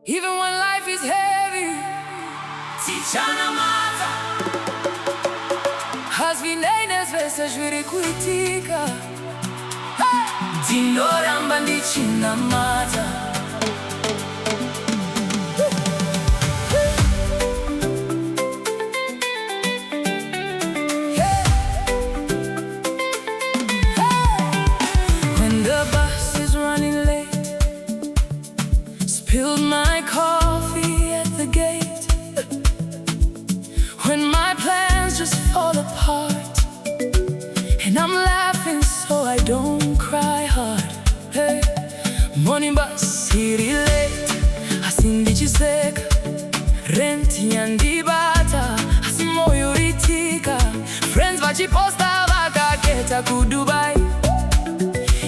Even when life is heavy, Ndichinamata hazvinei zvese zviri kuitika. Ndinoramba ndichinamata. When the bus is running late, spilled my coffee at the gate. When my plans just fall apart, and I'm laughing so I don't cry hard. Hey, morning bus iri late, asi ndichiseka. Rent yandibata, asi moyo ritika. Friends vachiposta vakaketa ku Dubai.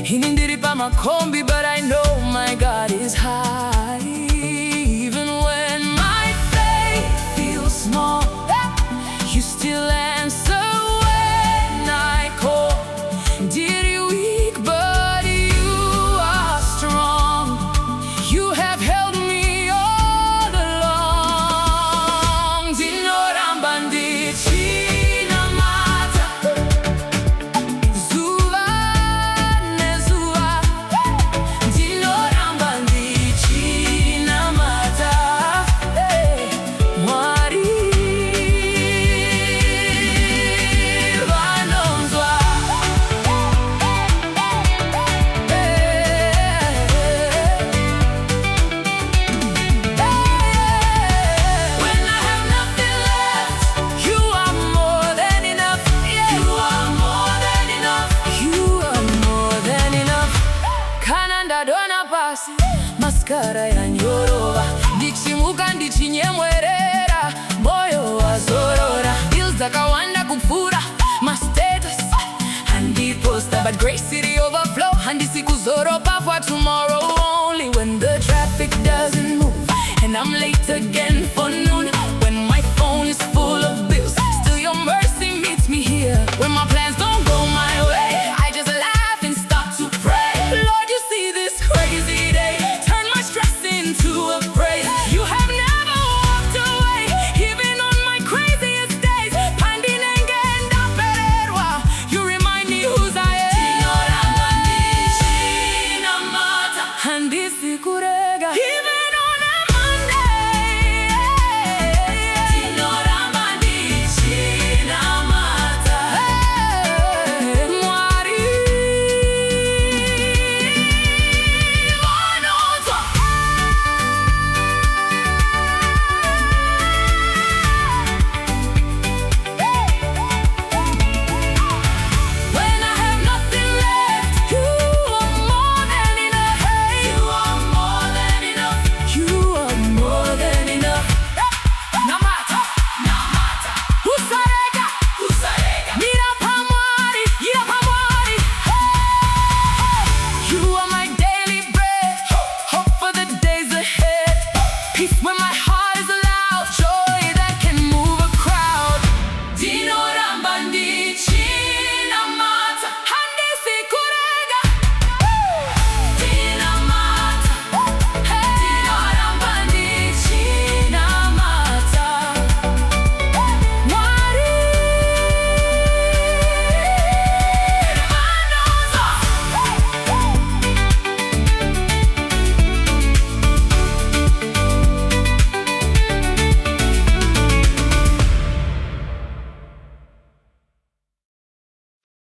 Ini ndiri pamakombi, but I know my God is high. Even when my faith feels small, you still answer when I call. Ndiri weak, but you are strong. You have held me all along. Ndinoramba ndichinamata. Zuva nezuva. Ndinoramba ndichinamata. Mwari vanonzwa. When I have nothing left, you are more than enough. You are more than enough. You are more than enough. Kana ndadona pasi, maskara yanyorova. Ndichimuka ndichinyemwerera, moyo wazorora. Bills dzakawanda kupfuura, my status handiposta, but grace city overflow. Handisi kuzoropa for tomorrow. Only when the traffic doesn't move and I'm late again for noon. When my phone is full of bills, still your mercy meets me here. When my plans don't go my way, I just laugh and start to pray. Lord, you see this crazy day, turn my stress into a praise. You have never walked away, even on my craziest days. Pandinenge ndapererwa, you remind me whose I am. Ndinoramba ndichinamata. Handisi kurega, even on a Monday. Ndinoramba ndichinamata. Mwari vanonzwa. When I have nothing left, you are more than enough. You are more than enough. You are more than enough. Namata, namata. Usarega, usarega. Mira pamwari, ira pamwari. You are my daily bread, hope for the days ahead. Peace when